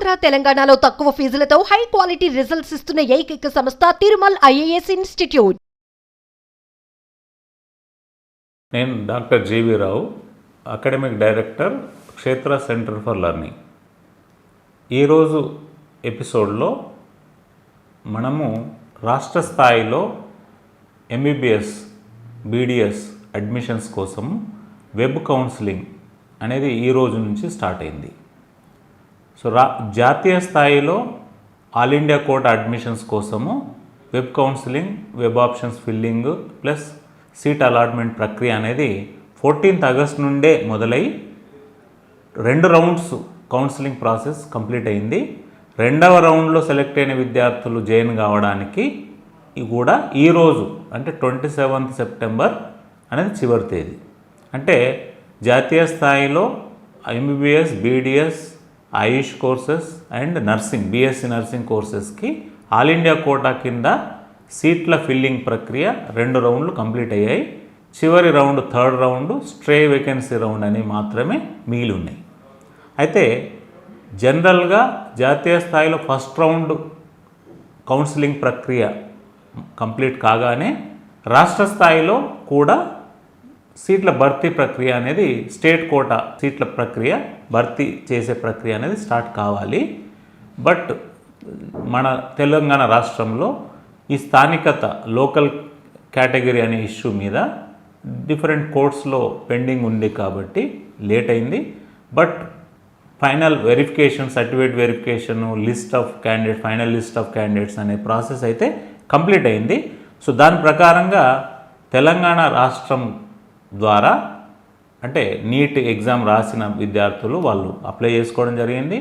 ఆంధ్ర తెలంగాణలో తక్కువ ఫీజులతో high quality results ఇస్తున్న ఏకైక సంస్థ తిరుమల్ ఐఏఎస్ ఇన్స్టిట్యూట్. నేను డాక్టర్ జీవి రావు, అకాడమిక్ డైరెక్టర్, క్షేత్ర సెంటర్ ఫర్ లెర్నింగ్. ఈరోజు ఎపిసోడ్లో మనము రాష్ట్ర స్థాయిలో ఎంబీబీఎస్, బీడీఎస్ అడ్మిషన్స్ కోసం వెబ్ కౌన్సిలింగ్ అనేది ఈ రోజు నుంచి స్టార్ట్ అయింది. సో జాతీయ స్థాయిలో ఆల్ ఇండియా కోటా అడ్మిషన్స్ కోసము web counselling, web options filling plus seat allotment ప్రక్రియ అనేది 14th ఆగస్ట్ నుండే మొదలై 2 రౌండ్స్ కౌన్సిలింగ్ ప్రాసెస్ కంప్లీట్ అయింది. 2వ రౌండ్లో సెలెక్ట్ అయిన విద్యార్థులు జాయిన్ కావడానికి కూడా ఈరోజు అంటే 27th సెప్టెంబర్ అనేది చివరి తేదీ. అంటే జాతీయ స్థాయిలో MBBS, BDS, AYUSH courses and nursing, BSc nursing కోర్సెస్కి ఆల్ ఇండియా కోటా కింద సీట్ల ఫిల్లింగ్ ప్రక్రియ 2 రౌండ్లు కంప్లీట్ అయ్యాయి. చివరి round, 3rd round stray vacancy round అని మాత్రమే మిగిలి ఉన్నాయి. అయితే జనరల్గా జాతీయ స్థాయిలో ఫస్ట్ రౌండ్ కౌన్సిలింగ్ ప్రక్రియ కంప్లీట్ కాగానే రాష్ట్ర స్థాయిలో కూడా సీట్ల భర్తీ ప్రక్రియ అనేది, స్టేట్ కోటా సీట్ల ప్రక్రియ భర్తీ చేసే ప్రక్రియ అనేది స్టార్ట్ కావాలి. బట్ మన తెలంగాణ రాష్ట్రంలో ఈ స్థానికత, లోకల్ కేటగిరీ అనే ఇష్యూ మీద డిఫరెంట్ కోర్ట్స్లో పెండింగ్ ఉంది కాబట్టి లేట్ అయింది. But final verification, certificate verification, list of candidate, final list of candidates అనే ప్రాసెస్ అయితే కంప్లీట్ అయింది. సో దాని ప్రకారంగా తెలంగాణ రాష్ట్రం ద్వారా అంటే నీట్ ఎగ్జామ్ రాసిన విద్యార్థులు వాళ్ళు అప్లై చేసుకోవడం జరిగింది.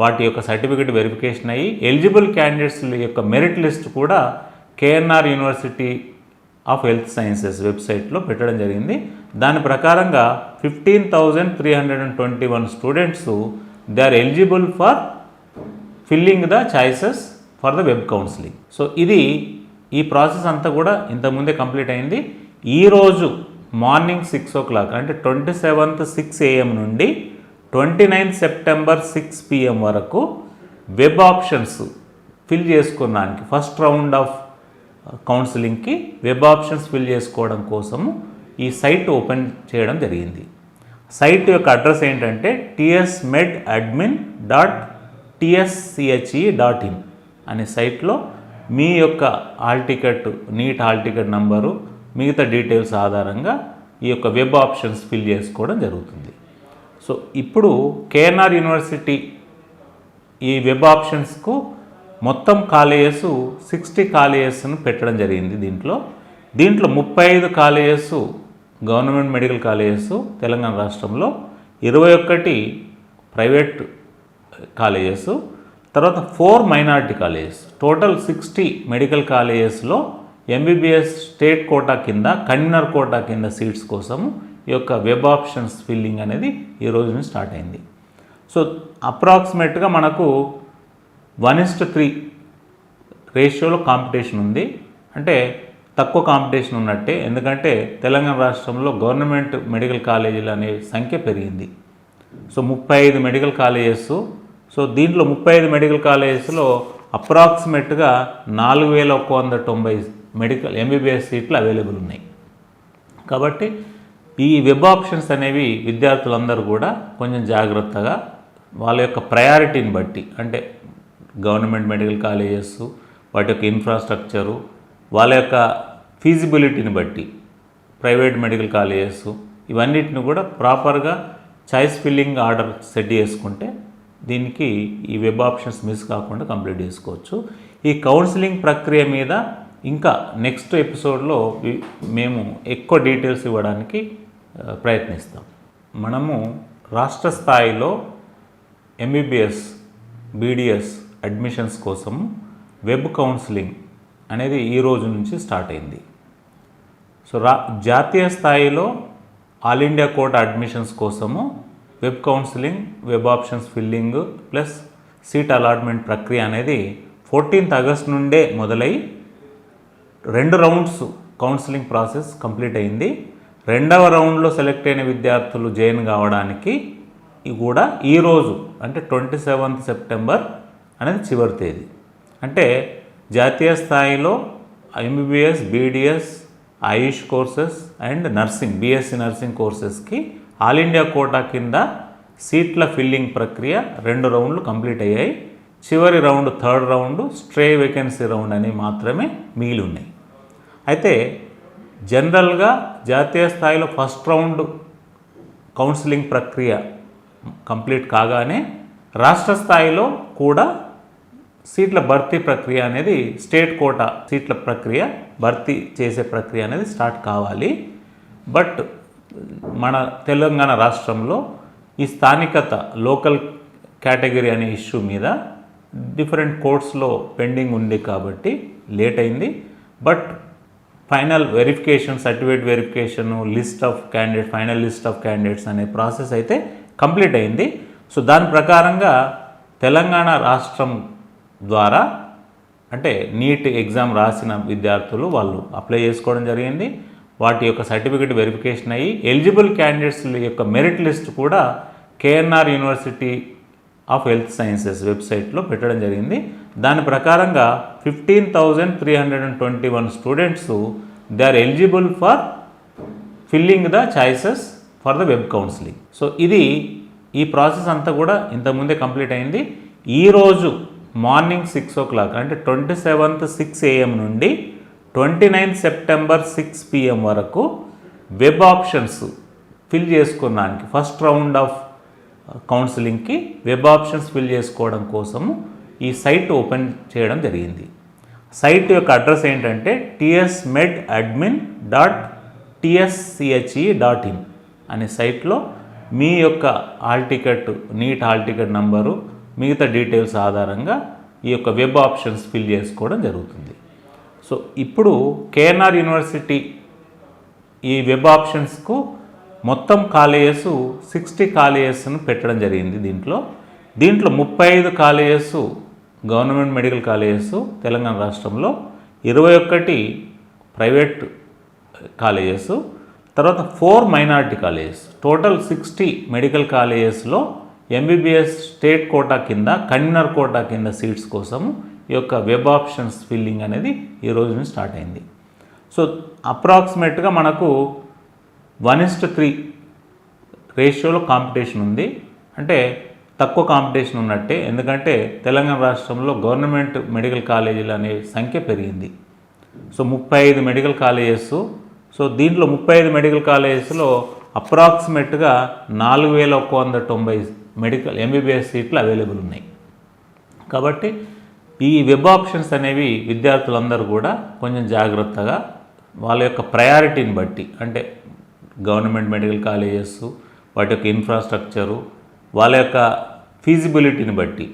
వాటి యొక్క సర్టిఫికేట్ వెరిఫికేషన్ అయ్యి ఎలిజిబుల్ క్యాండిడేట్స్ యొక్క మెరిట్ లిస్ట్ కూడా KNR university of health sciences వెబ్సైట్లో పెట్టడం జరిగింది. దాని ప్రకారంగా 15,321 students they are eligible for filling the choices for the web counselling. So ఈ ప్రాసెస్ అంతా కూడా ఇంతకుముందే కంప్లీట్ అయింది. ఈరోజు మార్నింగ్ 6 o'clock అంటే 27th 6 AM నుండి 29th సెప్టెంబర్ 6 PM వరకు వెబ్ ఆప్షన్స్ ఫిల్ చేసుకోవడానికి, ఫస్ట్ రౌండ్ ఆఫ్ కౌన్సిలింగ్కి వెబ్ ఆప్షన్స్ ఫిల్ చేసుకోవడం కోసము ఈ సైట్ ఓపెన్ చేయడం జరిగింది. సైట్ యొక్క అడ్రస్ ఏంటంటే tsmedadmin.tschE.in అనే సైట్లో మీ యొక్క hall ticket, NEET hall ticket number, మిగతా డీటెయిల్స్ ఆధారంగా ఈ యొక్క వెబ్ ఆప్షన్స్ ఫిల్ చేసుకోవడం జరుగుతుంది. సో ఇప్పుడు కేఎన్ఆర్ యూనివర్సిటీ ఈ వెబ్ ఆప్షన్స్కు మొత్తం కాలేజెస్ 60 కాలేజెస్ను పెట్టడం జరిగింది. దీంట్లో 35 colleges government medical colleges Telangana రాష్ట్రంలో, 21 ప్రైవేట్ కాలేజెస్, తర్వాత 4 మైనారిటీ కాలేజెస్, టోటల్ 60 మెడికల్ కాలేజెస్లో ఎంబీబీఎస్ స్టేట్ కోటా కింద, కన్వీనర్ కోటా కింద సీట్స్ కోసము ఈ యొక్క వెబ్ ఆప్షన్స్ ఫిల్లింగ్ అనేది ఈ రోజు నుంచి స్టార్ట్ అయింది. సో అప్రాక్సిమేట్గా మనకు 1:3 రేషియోలో కాంపిటీషన్ ఉంది. అంటే తక్కువ కాంపిటీషన్ ఉన్నట్టే, ఎందుకంటే తెలంగాణ రాష్ట్రంలో గవర్నమెంట్ మెడికల్ కాలేజీలు అనే సంఖ్య పెరిగింది. So 35 medical colleges. సో దీంట్లో 35 మెడికల్ కాలేజెస్లో అప్రాక్సిమేట్గా 4,190 మెడికల్ ఎంబీబీఎస్ సీట్లు అవైలబుల్ ఉన్నాయి. కాబట్టి ఈ వెబ్ ఆప్షన్స్ అనేవి విద్యార్థులందరూ కూడా కొంచెం జాగ్రత్తగా వాళ్ళ యొక్క ప్రయారిటీని బట్టి, అంటే గవర్నమెంట్ మెడికల్ కాలేజెస్, వాటి యొక్క ఇన్ఫ్రాస్ట్రక్చరు, వాళ్ళ యొక్క ఫీజిబిలిటీని బట్టి ప్రైవేట్ మెడికల్ కాలేజెస్ ఇవన్నిటిని కూడా ప్రాపర్గా చాయిస్ ఫిల్లింగ్ ఆర్డర్ సెట్ చేసుకుంటే దీనికి ఈ వెబ్ ఆప్షన్స్ మిస్ కాకుండా కంప్లీట్ చేసుకోవచ్చు. ఈ కౌన్సిలింగ్ ప్రక్రియ మీద ఇంకా నెక్స్ట్ ఎపిసోడ్లో మేము ఎక్కువ డీటెయిల్స్ ఇవ్వడానికి ప్రయత్నిస్తాం. మనము రాష్ట్ర స్థాయిలో ఎంబీబీఎస్, బీడీఎస్ అడ్మిషన్స్ కోసం వెబ్ కౌన్సిలింగ్ అనేది ఈ రోజు నుంచి స్టార్ట్ అయింది. సో జాతీయ స్థాయిలో ఆల్ ఇండియా కోటా అడ్మిషన్స్ కోసము web counselling, web options filling plus seat allotment ప్రక్రియ అనేది 14th ఆగస్ట్ నుండే మొదలై 2 రౌండ్స్ కౌన్సిలింగ్ ప్రాసెస్ కంప్లీట్ అయింది. 2వ రౌండ్లో సెలెక్ట్ అయిన విద్యార్థులు జాయిన్ కావడానికి కూడా ఈరోజు అంటే 27th సెప్టెంబర్ అనేది చివరి తేదీ. అంటే జాతీయ స్థాయిలో MBBS, BDS, AYUSH courses and nursing, BSc nursing కోర్సెస్కి ఆల్ ఇండియా కోటా కింద సీట్ల ఫిల్లింగ్ ప్రక్రియ 2 రౌండ్లు కంప్లీట్ అయ్యాయి. చివరి round, 3rd round stray vacancy round అని మాత్రమే మిగిలి ఉన్నాయి. అయితే జనరల్గా జాతీయ స్థాయిలో ఫస్ట్ రౌండ్ కౌన్సిలింగ్ ప్రక్రియ కంప్లీట్ కాగానే రాష్ట్ర స్థాయిలో కూడా సీట్ల భర్తీ ప్రక్రియ అనేది, స్టేట్ కోటా సీట్ల ప్రక్రియ భర్తీ చేసే ప్రక్రియ అనేది స్టార్ట్ కావాలి. బట్ మన తెలంగాణ రాష్ట్రంలో ఈ స్థానికత, లోకల్ కేటగిరీ అనే ఇష్యూ మీద డిఫరెంట్ కోర్ట్స్లో పెండింగ్ ఉంది కాబట్టి లేట్ అయింది. But final verification, certificate verification, list of candidate, final list of candidates అనే ప్రాసెస్ అయితే కంప్లీట్ అయింది. సో దాని ప్రకారంగా తెలంగాణ రాష్ట్రం ద్వారా అంటే నీట్ ఎగ్జామ్ రాసిన విద్యార్థులు వాళ్ళు అప్లై చేసుకోవడం జరిగింది. వాటి యొక్క సర్టిఫికేట్ వెరిఫికేషన్ అయ్యి ఎలిజిబుల్ క్యాండిడేట్స్ యొక్క మెరిట్ లిస్ట్ కూడా KNR university of health sciences వెబ్సైట్లో పెట్టడం జరిగింది. దాని ప్రకారంగా 15,321 students they are eligible for filling the choices for the web counselling. So ఈ ప్రాసెస్ అంతా కూడా ఇంతకుముందే కంప్లీట్ అయింది. ఈరోజు మార్నింగ్ 6 o'clock అంటే 27th 6 AM నుండి 29th సెప్టెంబర్ 6 PM వరకు వెబ్ ఆప్షన్స్ ఫిల్ చేసుకున్నానికి, ఫస్ట్ రౌండ్ ఆఫ్ కౌన్సిలింగ్కి వెబ్ ఆప్షన్స్ ఫిల్ చేసుకోవడం కోసము ఈ సైట్ ఓపెన్ చేయడం జరిగింది. సైట్ యొక్క అడ్రస్ ఏంటంటే tsmedadmin.tschE.in అనే సైట్లో మీ యొక్క hall ticket, NEET hall ticket number, మిగతా డీటెయిల్స్ ఆధారంగా ఈ యొక్క వెబ్ ఆప్షన్స్ ఫిల్ చేసుకోవడం జరుగుతుంది. సో ఇప్పుడు కేఎన్ఆర్ యూనివర్సిటీ ఈ వెబ్ ఆప్షన్స్కు మొత్తం కాలేజెస్ 60 కాలేజెస్ను పెట్టడం జరిగింది. దీంట్లో 35 colleges government medical colleges Telangana రాష్ట్రంలో, 21 ప్రైవేట్ కాలేజెస్, తర్వాత 4 మైనారిటీ కాలేజెస్, టోటల్ 60 మెడికల్ కాలేజెస్లో ఎంబీబీఎస్ స్టేట్ కోటా కింద, కన్వీనర్ కోటా కింద సీట్స్ కోసం ఈ యొక్క వెబ్ ఆప్షన్స్ ఫిల్లింగ్ అనేది ఈ రోజు నుంచి స్టార్ట్ అయింది. సో అప్రాక్సిమేట్గా మనకు 1:3 రేషియోలో కాంపిటీషన్ ఉంది. అంటే తక్కువ కాంపిటీషన్ ఉన్నట్టే, ఎందుకంటే తెలంగాణ రాష్ట్రంలో గవర్నమెంట్ మెడికల్ కాలేజీలు అనే సంఖ్య పెరిగింది. So 35 medical colleges. సో దీంట్లో 35 మెడికల్ కాలేజెస్లో అప్రాక్సిమేట్గా 4,190 మెడికల్ ఎంబీబీఎస్ సీట్లు అవైలబుల్ ఉన్నాయి. కాబట్టి ఈ వెబ్ ఆప్షన్స్ అనేవి విద్యార్థులందరూ కూడా కొంచెం జాగ్రత్తగా వాళ్ళ యొక్క ప్రయారిటీని బట్టి, అంటే గవర్నమెంట్ మెడికల్ కాలేజెస్, వాటి యొక్క ఇన్ఫ్రాస్ట్రక్చరు, వాళ్ళ యొక్క ఫీజిబిలిటీని బట్టి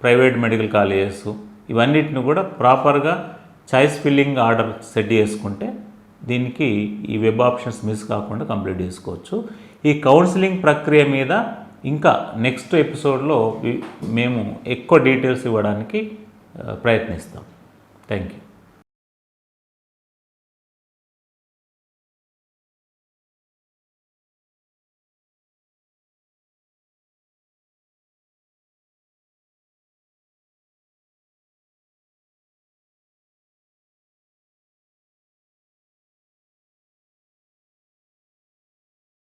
ప్రైవేట్ మెడికల్ కాలేజెస్ ఇవన్నిటిని కూడా ప్రాపర్గా చాయిస్ ఫిల్లింగ్ ఆర్డర్ సెట్ చేసుకుంటే దీనికి ఈ వెబ్ ఆప్షన్స్ మిస్ కాకుండా కంప్లీట్ చేసుకోవచ్చు. ఈ కౌన్సిలింగ్ ప్రక్రియ మీద ఇంకా నెక్స్ట్ ఎపిసోడ్లో మేము ఎక్కువ డీటెయిల్స్ ఇవ్వడానికి ప్రయత్నిస్తాం. Thank you.